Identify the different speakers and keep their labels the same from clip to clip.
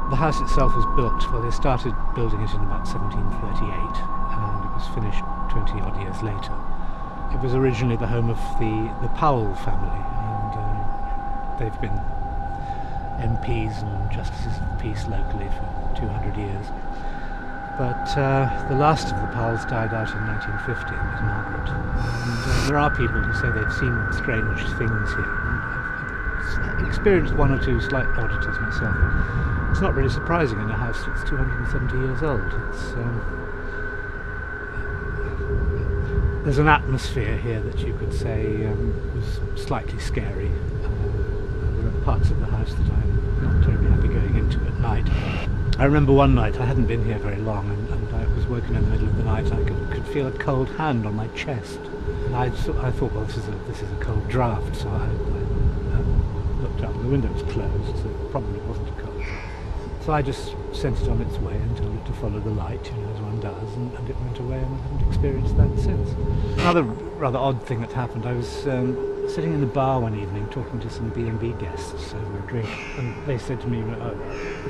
Speaker 1: The house itself was built, well, they started building it in about 1738 and it was finished 20 odd years later. It was originally the home of the Powell family, and they've been MPs and justices of the peace locally for 200 years. But the last of the Powells died out in 1950, it was Margaret. And there are people who say they've seen strange things here. I've experienced one or two slight oddities myself. It's not really surprising in a house that's 270 years old. There's an atmosphere here that you could say was slightly scary. There are parts of the house that I'm not terribly happy going into at night. I remember one night, I hadn't been here very long, and I was woken in the middle of the night. I could feel a cold hand on my chest, and I thought, well, this is a cold draft. So I looked up. The window was closed, so it probably wasn't a cold. So I just sent it on its way and told it to follow the light, as one does, and it went away, and I haven't experienced that since. Another rather odd thing that happened, I was sitting in the bar one evening talking to some B&B guests over a drink, and they said to me,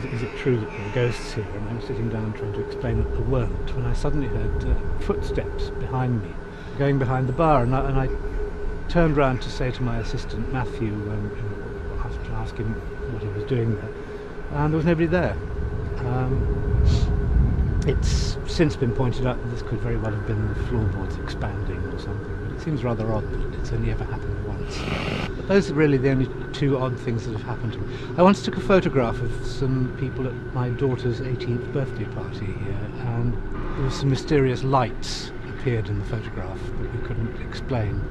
Speaker 1: is it true that there are ghosts here? And I was sitting down trying to explain that there weren't, when I suddenly heard footsteps behind me, going behind the bar, and I turned round to say to my assistant, Matthew, to ask him what he was doing there, and there was nobody there. It's since been pointed out that this could very well have been the floorboards expanding or something, but it seems rather odd that it's only ever happened once. But those are really the only two odd things that have happened to me. I once took a photograph of some people at my daughter's 18th birthday party here, and there were some mysterious lights appeared in the photograph that we couldn't explain,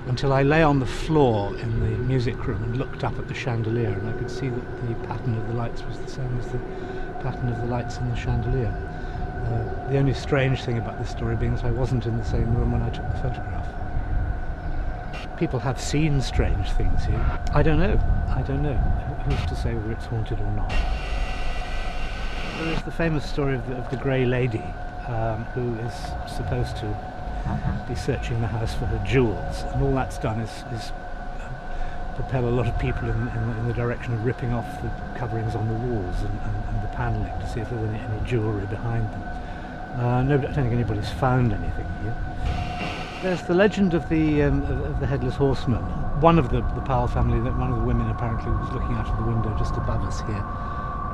Speaker 1: until I lay on the floor in the music room and looked up at the chandelier, and I could see that the pattern of the lights was the same as the pattern of the lights in the chandelier. The only strange thing about this story being that I wasn't in the same room when I took the photograph. People have seen strange things here. I don't know. Who's to say whether it's haunted or not? There is the famous story of the Grey Lady, who is supposed to be searching the house for her jewels, and all that's done is propel a lot of people in the direction of ripping off the coverings on the walls and the panelling to see if there's any jewellery behind them. I don't think anybody's found anything here. There's the legend of the Headless Horseman. One of the Powell family, one of the women apparently was looking out of the window just above us here,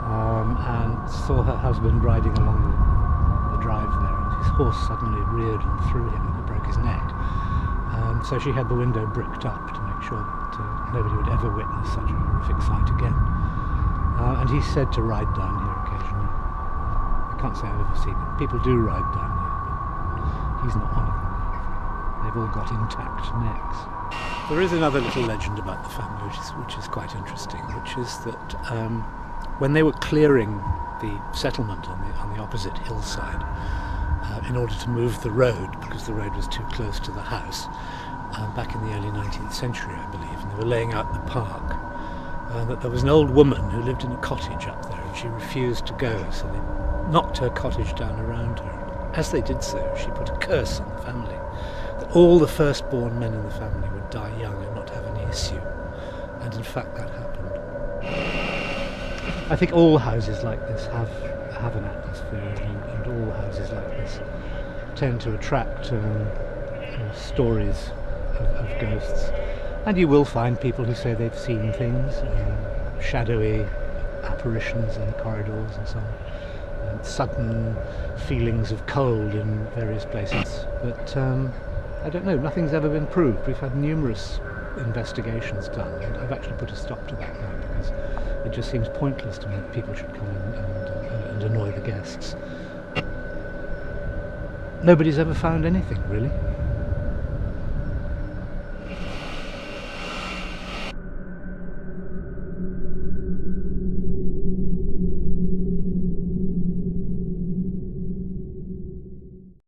Speaker 1: and saw her husband riding along the drive there, and his horse suddenly reared and threw him and broke his neck. So she had the window bricked up to make sure that nobody would ever witness such a horrific sight again. And he's said to ride down here occasionally. I can't say I've ever seen him. People do ride down here, but he's not one of them. They've all got intact necks. There is another little legend about the family which is quite interesting, which is that when they were clearing the settlement on the opposite hillside, in order to move the road, because the road was too close to the house, back in the early 19th century, I believe, and they were laying out the park, that there was an old woman who lived in a cottage up there, and she refused to go, so they knocked her cottage down around her. As they did so, she put a curse on the family, that all the firstborn men in the family would die young and not have any issue. And in fact, that happened. I think all houses like this have an atmosphere, and all houses like this tend to attract stories of ghosts. And you will find people who say they've seen things, shadowy apparitions in the corridors and so on, and sudden feelings of cold in various places. But I don't know, nothing's ever been proved. We've had numerous investigations done, and I've actually put a stop to that now, because it just seems pointless to me that people should come and annoy the guests. Nobody's ever found anything, really.